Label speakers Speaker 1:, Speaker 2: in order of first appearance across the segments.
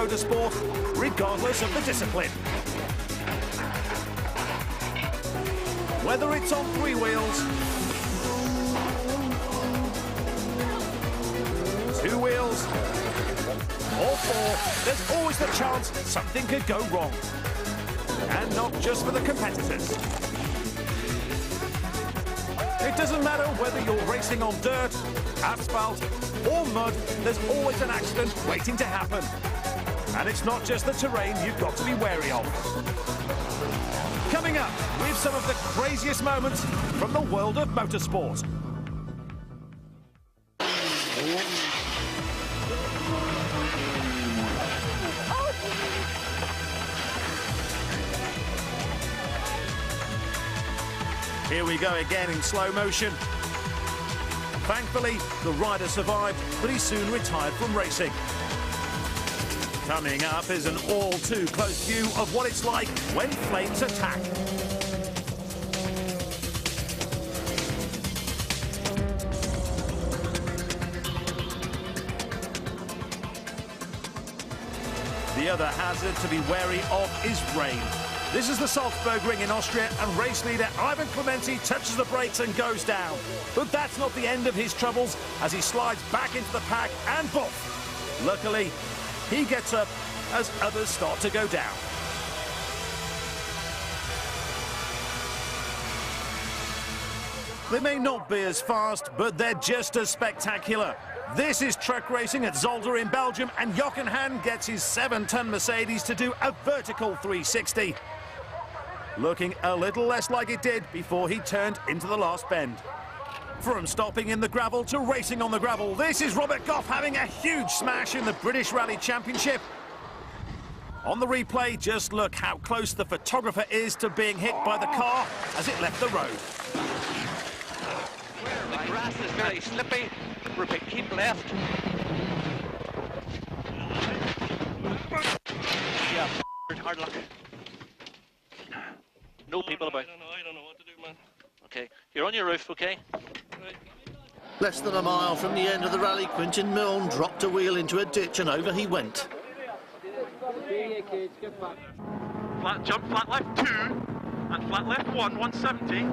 Speaker 1: motorsport, regardless of the discipline. Whether it's on 3 wheels, 2 wheels, or 4, there's always the chance something could go wrong. And not just for the competitors. It doesn't matter whether you're racing on dirt, asphalt, or mud, there's always an accident waiting to happen. And it's not just the terrain you've got to be wary of. Coming up, we have some of the craziest moments from the world of motorsport. Here we go again in slow motion. Thankfully, the rider survived, but he soon retired from racing. Coming up is an all-too-close view of what it's like when flames attack. The other hazard to be wary of is rain. This is the Salzburg Ring in Austria, and race leader Ivan Clementi touches the brakes and goes down. But that's not the end of his troubles as he slides back into the pack and poof. Luckily, he gets up as others start to go down. They may not be as fast, but they're just as spectacular. This is truck racing at Zolder in Belgium, and Jochen Hahn gets his 7-ton Mercedes to do a vertical 360. Looking a little less like it did before he turned into the last bend. From stopping in the gravel to racing on the gravel, this is Robert Goff having a huge smash in the British Rally Championship. On the replay, just look how close the photographer is to being hit by the car as it left the road.
Speaker 2: The grass is very slippy. Repeat, keep left. Yeah, hard luck. No people about.
Speaker 3: I don't know what to do, man.
Speaker 2: Okay, you're on your roof, okay?
Speaker 3: Right.
Speaker 4: Less than a mile from the end of the rally, Quintin Milne dropped a wheel into a ditch and over he went.
Speaker 5: Flat jump, flat left 2, and flat left 1, 170.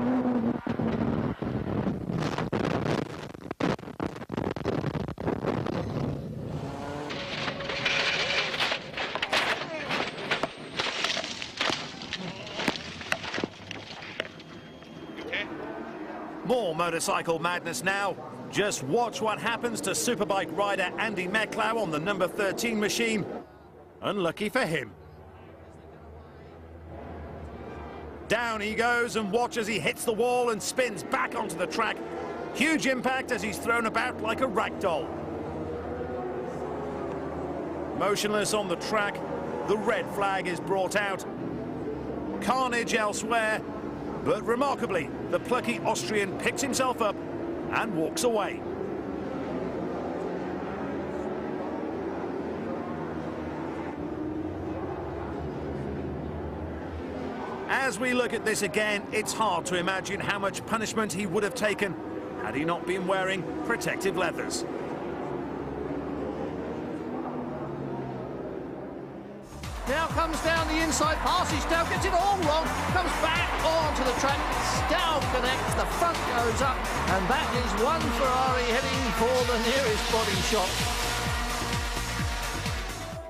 Speaker 1: More motorcycle madness now. Just watch what happens to Superbike rider Andy Mecklau on the number 13 machine. Unlucky for him. Down he goes, and watch as he hits the wall and spins back onto the track. Huge impact as he's thrown about like a rag doll. Motionless on the track, the red flag is brought out. Carnage elsewhere. But remarkably, the plucky Austrian picks himself up and walks away. As we look at this again, it's hard to imagine how much punishment he would have taken had he not been wearing protective leathers.
Speaker 4: Now comes down the inside pass, Stow gets it all wrong, comes back onto the track, Stow connects, the front goes up, and that is one Ferrari heading for the nearest body shop.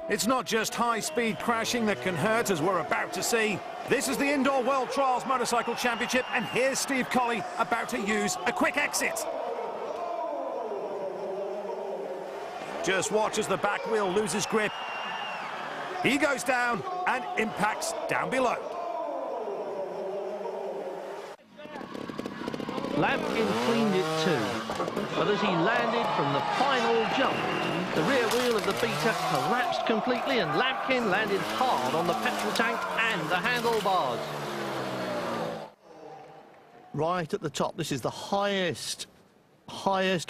Speaker 1: It's not just high-speed crashing that can hurt, as we're about to see. This is the Indoor World Trials Motorcycle Championship, and here's Steve Colley about to use a quick exit. Just watch as the back wheel loses grip. He goes down and impacts down below.
Speaker 6: Lampkin cleaned it too, but as he landed from the final jump, the rear wheel of the beater collapsed completely and Lampkin landed hard on the petrol tank and the handlebars. Right at the top, this is the highest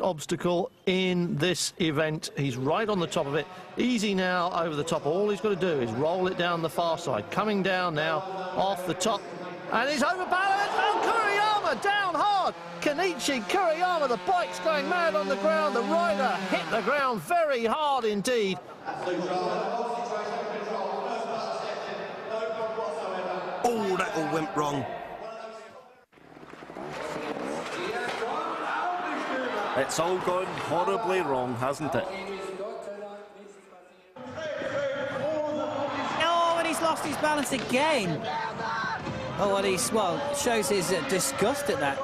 Speaker 6: obstacle in this event. He's right on the top of it. Easy now over the top. All he's got to do is roll it down the far side. Coming down now off the top. And he's overbalanced. Oh, Kuriyama down hard. Kenichi Kuriyama, the bike's going mad on the ground. The rider hit the ground very hard indeed.
Speaker 7: Oh, that all went wrong.
Speaker 8: It's all gone horribly wrong, hasn't it?
Speaker 9: Oh, and he's lost his balance again. Oh, and he's, well, shows his disgust at that.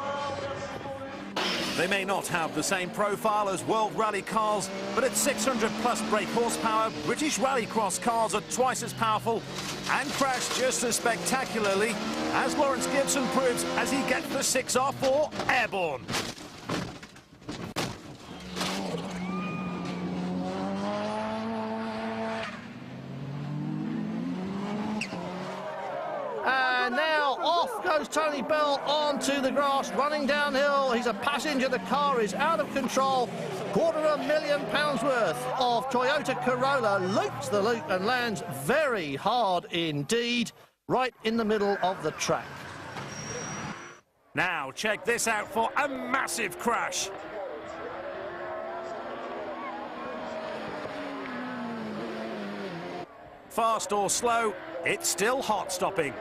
Speaker 1: They may not have the same profile as World Rally cars, but at 600 plus brake horsepower, British Rallycross cars are twice as powerful and crash just as spectacularly, as Lawrence Gibson proves as he gets the 6R4 airborne.
Speaker 6: And now off goes Tony Bell onto the grass, running downhill. He's a passenger. The car is out of control. £250,000 worth of Toyota Corolla loops the loop and lands very hard indeed, right in the middle of the track.
Speaker 1: Now check this out for a massive crash. Fast or slow, it's still hot stopping.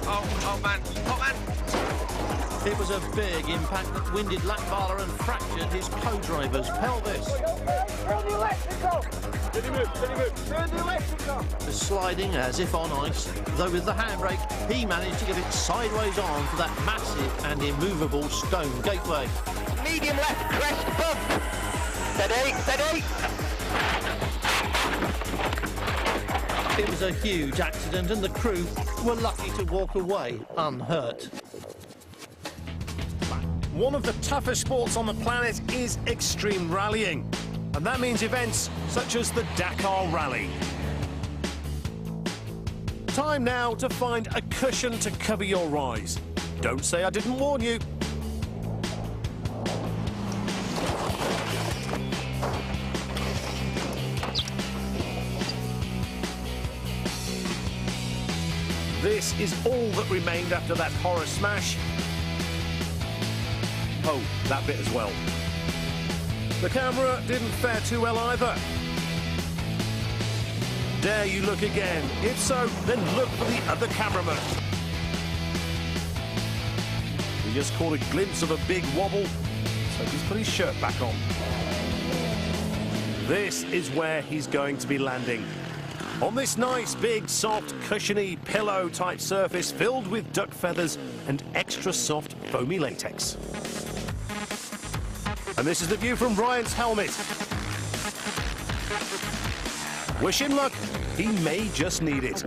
Speaker 2: Oh man.
Speaker 6: It was a big impact that winded Lackvala and fractured his co-driver's pelvis. Sliding as if on ice, though with the handbrake, he managed to get it sideways on for that massive and immovable stone gateway.
Speaker 2: Medium left, crest bump. Steady.
Speaker 6: It was a huge accident and the crew were lucky to walk away unhurt.
Speaker 1: One of the toughest sports on the planet is extreme rallying, and that means events such as the Dakar Rally. Time now to find a cushion to cover your eyes. Don't say I didn't warn you. This is all that remained after that horror smash. Oh, that bit as well. The camera didn't fare too well either. Dare you look again? If so, then look for the other cameraman. We just caught a glimpse of a big wobble, so he's put his shirt back on. This is where he's going to be landing. On this nice, big, soft, cushiony, pillow-type surface filled with duck feathers and extra soft, foamy latex. And this is the view from Ryan's helmet. Wish him luck. He may just need it.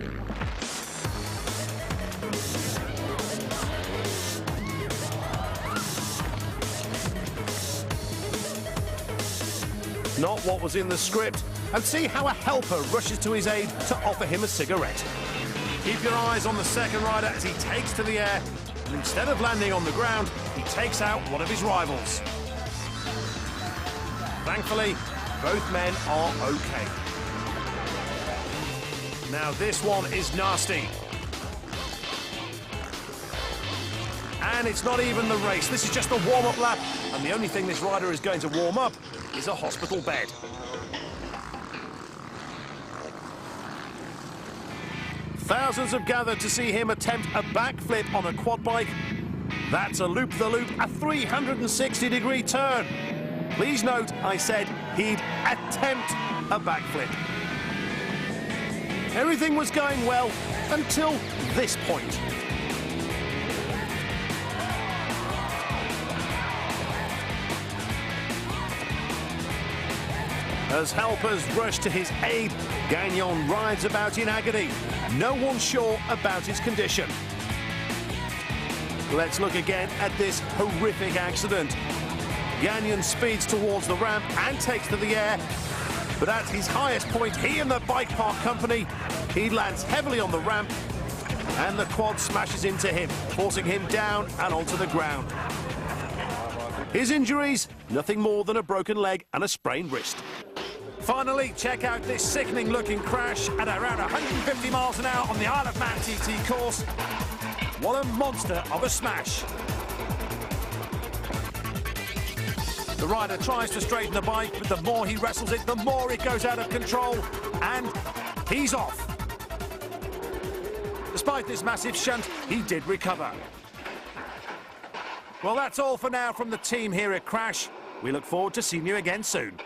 Speaker 1: Not what was in the script. And see how a helper rushes to his aid to offer him a cigarette. Keep your eyes on the second rider as he takes to the air, and instead of landing on the ground, he takes out one of his rivals. Thankfully, both men are okay. Now this one is nasty. And it's not even the race, this is just a warm-up lap, and the only thing this rider is going to warm up is a hospital bed. Thousands have gathered to see him attempt a backflip on a quad bike. That's a loop-the-loop, a 360-degree turn. Please note, I said he'd attempt a backflip. Everything was going well until this point. As helpers rush to his aid, Gagnon rides about in agony. No one's sure about his condition. Let's look again at this horrific accident. Gagnon speeds towards the ramp and takes to the air. But at his highest point, he and the bike park company, he lands heavily on the ramp and the quad smashes into him, forcing him down and onto the ground. His injuries, nothing more than a broken leg and a sprained wrist. Finally, check out this sickening-looking crash at around 150 miles an hour on the Isle of Man TT course. What a monster of a smash. The rider tries to straighten the bike, but the more he wrestles it, the more it goes out of control, and he's off. Despite this massive shunt, he did recover. Well, that's all for now from the team here at Crash. We look forward to seeing you again soon.